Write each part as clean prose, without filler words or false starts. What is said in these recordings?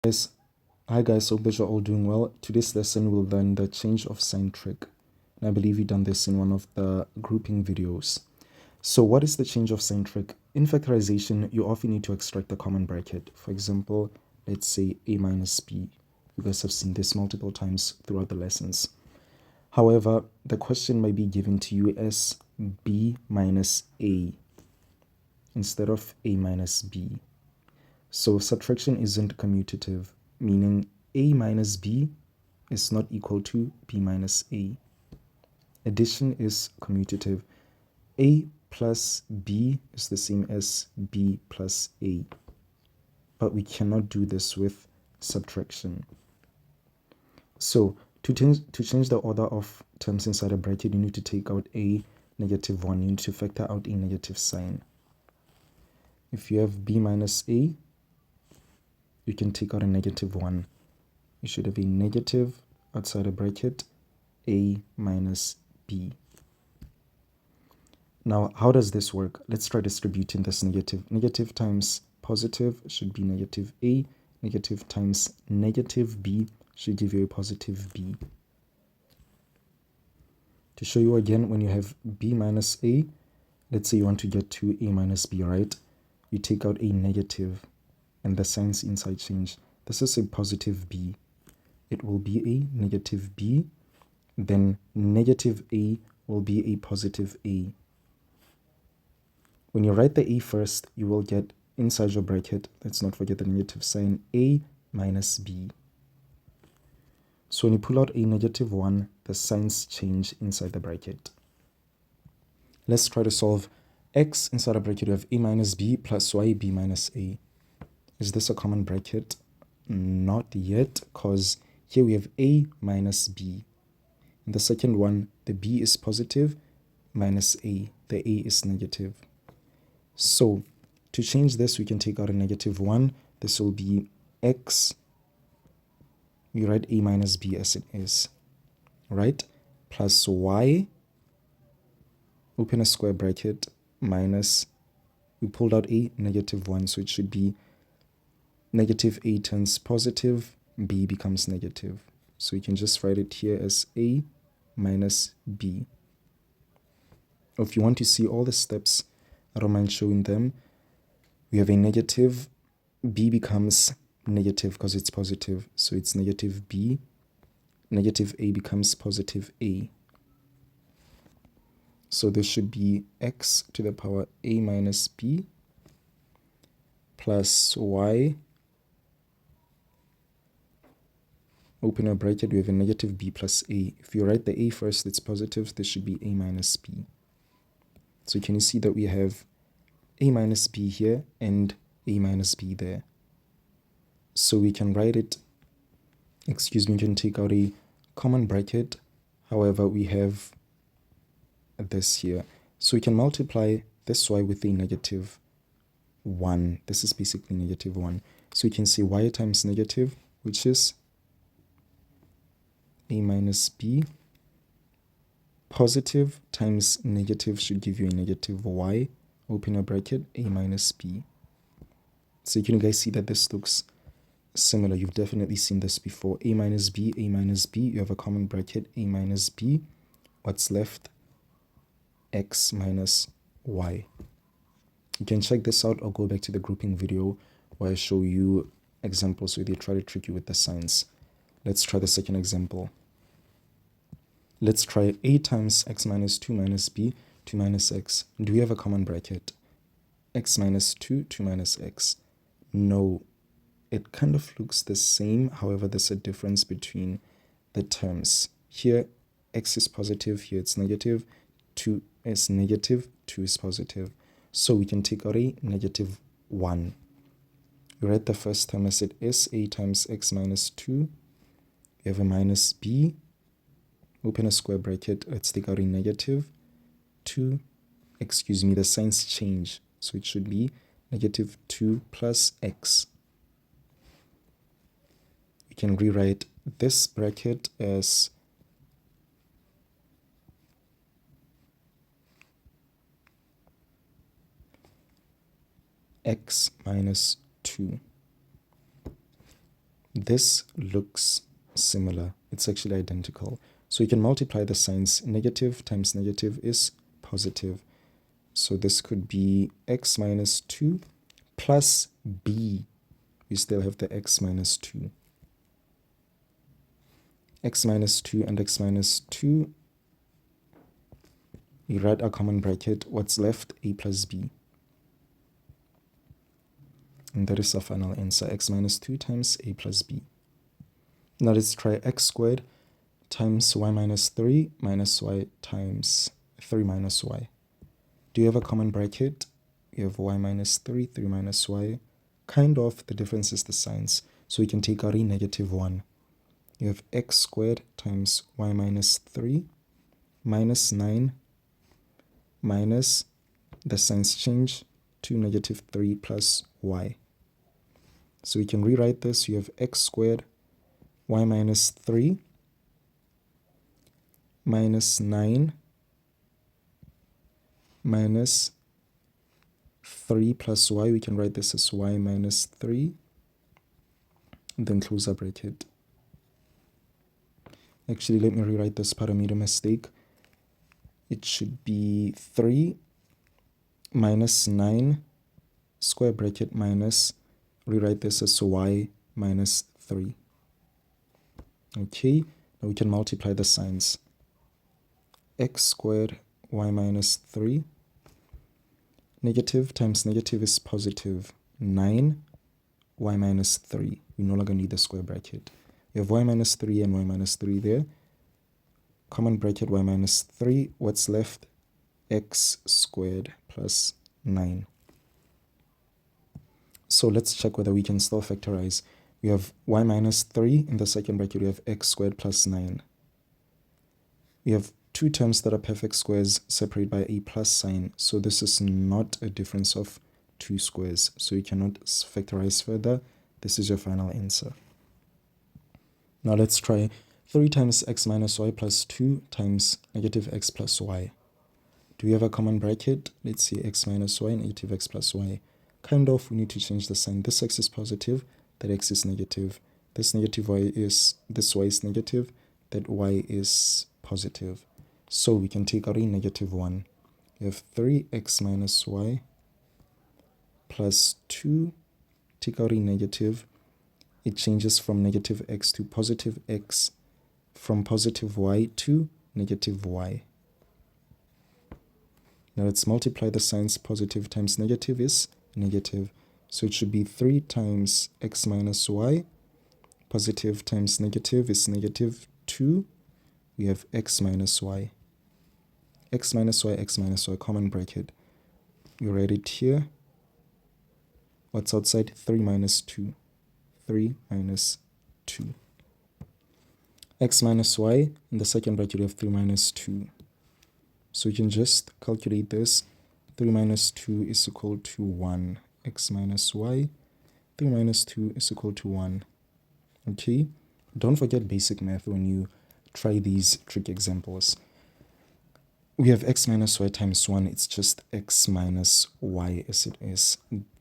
Guys, hi guys, hope that you're all doing well. Today's lesson will learn the change of sign trick. And I believe you've done this in one of the grouping videos. So what is the change of sign trick? In factorization, you often need to extract the common bracket. For example, let's say a minus b. You guys have seen this multiple times throughout the lessons. However, the question might be given to you as b minus a instead of a minus b. So subtraction isn't commutative, meaning a minus b is not equal to b minus a. Addition is commutative. A plus b is the same as b plus a. But we cannot do this with subtraction. So to change the order of terms inside a bracket, you need to take out a negative 1. You need to factor out a negative sign. If you have b minus a, you can take out a negative 1. You should have a negative outside a bracket, a minus b. Now, how does this work? Let's try distributing this negative. Negative times positive should be negative a. Negative times negative b should give you a positive b. To show you again, when you have b minus a, let's say you want to get to a minus b, right? You take out a negative and the signs inside change. This is a positive b. It will be a negative b, then negative a will be a positive a. When you write the a first, you will get inside your bracket, let's not forget the negative sign, a minus b. So when you pull out a negative 1, the signs change inside the bracket. Let's try to solve x inside a bracket. You have a minus b plus y, b minus a. Is this a common bracket? Not yet, because here we have a minus b. In the second one, the b is positive minus a. The a is negative. So to change this, we can take out a negative 1. This will be x. We write a minus b as it is, right? Plus y, open a square bracket, minus, we pulled out a negative 1, so it should be negative a turns positive, b becomes negative. So you can just write it here as a minus b. If you want to see all the steps, I don't mind showing them. We have a negative, b becomes negative because it's positive, so it's negative b. Negative a becomes positive a. So this should be x to the power a minus b plus y. Open a bracket, we have a negative b plus a. If you write the a first, it's positive. This should be a minus b. So can you see that we have a minus b here and a minus b there? So we can write it, we can take out a common bracket. However, we have this here. So we can multiply this y with a negative 1. This is basically negative 1. So we can say y times negative, which is a minus b. Positive times negative should give you a negative y. Open a bracket, a minus b. So you can guys see that this looks similar. You've definitely seen this before. A minus b, a minus b. You have a common bracket, a minus b. What's left? X minus y. You can check this out or go back to the grouping video where I show you examples where they try to trick you with the signs. Let's try the second example. Let's try a times x minus 2 minus b, 2 minus x. Do we have a common bracket? X minus 2, 2 minus x. No, it kind of looks the same. However, there's a difference between the terms. Here, x is positive. Here, it's negative. 2 is negative. 2 is positive. So we can take out a negative 1. We write the first term as it is, a times x minus 2. We have a minus b. Open a square bracket. Let's take out a negative 2. The signs change. So it should be negative 2 plus x. We can rewrite this bracket as x minus 2. This looks similar. It's actually identical. So you can multiply the signs. Negative times negative is positive. So this could be x minus 2 plus b. We still have the x minus 2. X minus 2 and x minus 2. We write our common bracket. What's left? A plus b. And that is our final answer. X minus 2 times a plus b. Now let's try x squared times y minus 3 minus y times 3 minus y. Do you have a common bracket? You have y minus 3, 3 minus y. Kind of, the difference is the signs. So we can take out a negative 1. You have x squared times y minus 3 minus 9 minus, the signs change, to negative 3 plus y. So we can rewrite this. You have x squared y minus 3 minus 9 minus 3 plus y. We can write this as y minus 3, and then close our bracket. Actually, let me rewrite this part. I made a mistake. It should be 3 minus 9 square bracket minus, rewrite this as y minus 3. Okay, now we can multiply the signs. X squared y minus 3. Negative times negative is positive. 9 y minus 3. We no longer need the square bracket. We have y minus 3 and y minus 3 there. Common bracket y minus 3. What's left? X squared plus 9. So let's check whether we can still factorize. We have y minus 3 in the second bracket. We have x squared plus 9. We have two terms that are perfect squares separated by a plus sign. So this is not a difference of two squares. So you cannot factorize further. This is your final answer. Now let's try 3 times x minus y plus 2 times negative x plus y. Do we have a common bracket? Let's see, x minus y, negative x plus y. Kind of, we need to change the sign. This x is positive, that x is negative. This negative y is, this y is negative, that y is positive. So we can take out a negative 1. We have 3x minus y plus 2. Take out a negative. It changes from negative x to positive x, from positive y to negative y. Now let's multiply the signs. Positive times negative is negative. So it should be 3 times x minus y. Positive times negative is negative 2. We have x minus y. X minus y, common bracket. You write it here. What's outside? 3 minus 2. 3 minus 2. X minus y, in the second bracket you have 3 minus 2. So you can just calculate this. 3 minus 2 is equal to 1. X minus y, 3 minus 2 is equal to 1. Okay? Don't forget basic math when you try these trick examples. We have x minus y times 1. It's just x minus y as it is.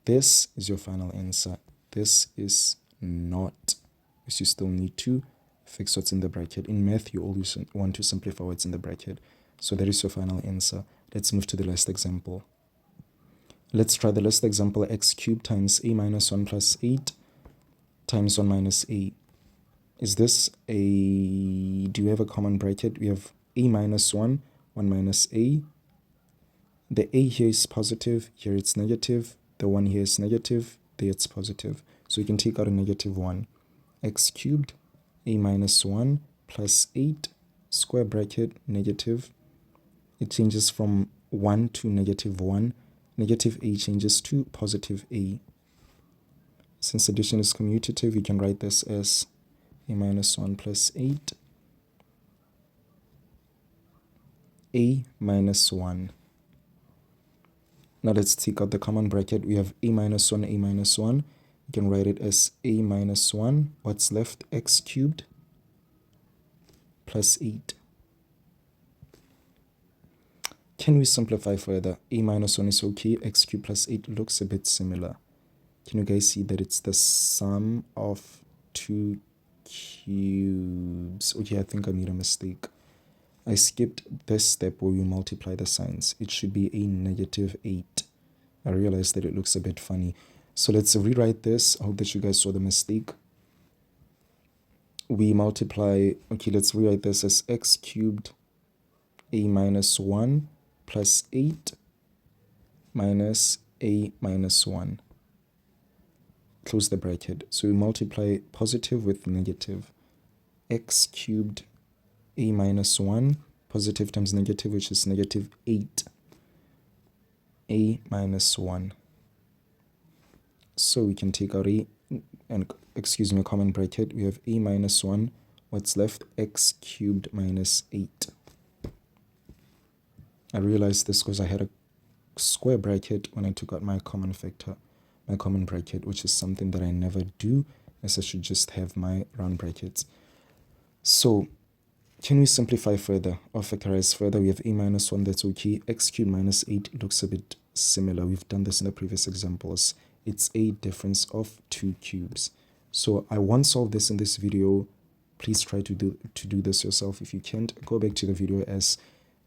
This is your final answer. This is not, because you still need to fix what's in the bracket. In math, you always want to simplify what's in the bracket. So that is your final answer. Let's move to the last example. Let's try the last example. X cubed times a minus 1 plus 8 times 1 minus a. Is this a, do you have a common bracket? We have a minus 1, 1 minus a. The a here is positive, here it's negative. The 1 here is negative, there it's positive. So we can take out a negative 1. X cubed, a minus 1 plus 8, square bracket, negative. It changes from 1 to negative 1. Negative a changes to positive a. Since addition is commutative, you can write this as a minus 1 plus 8, a minus 1. Now let's take out the common bracket. We have a minus 1, a minus 1. You can write it as a minus 1. What's left? X cubed plus 8. Can we simplify further? A minus 1 is okay. X cubed plus 8 looks a bit similar. Can you guys see that it's the sum of 2 cubes. Okay, I think I made a mistake. I skipped this step where we multiply the signs. It should be a negative 8. I realized that it looks a bit funny. So let's rewrite this. I hope that you guys saw the mistake. We multiply, okay, let's rewrite this as x cubed a minus 1 plus 8 minus a minus 1. Close the bracket. So we multiply positive with negative. X cubed a minus 1, positive times negative, which is negative 8 a minus 1. So we can take out a, and excuse me, a common bracket. We have a minus 1. What's left? X cubed minus 8. I realized this because I had a square bracket when I took out my common factor, my common bracket, which is something that I never do, as I should just have my round brackets. So can we simplify further or factorize further? We have a minus 1, that's okay. X cubed minus 8 looks a bit similar. We've done this in the previous examples. It's a difference of 2 cubes. So I won't solve this in this video. Please try to do this yourself. If you can't, go back to the video as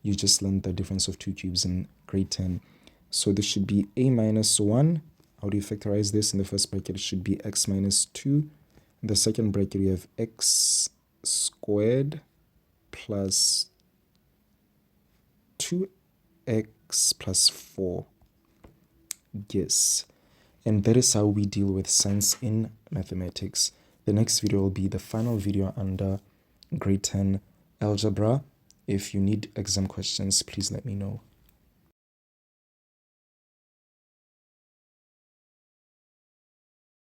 you just learned the difference of 2 cubes in grade 10. So this should be a minus 1. How do you factorize this? In the first bracket, it should be x minus 2. In the second bracket, we have x squared plus 2x plus 4. Yes. And that is how we deal with signs in mathematics. The next video will be the final video under grade 10 algebra. If you need exam questions, please let me know.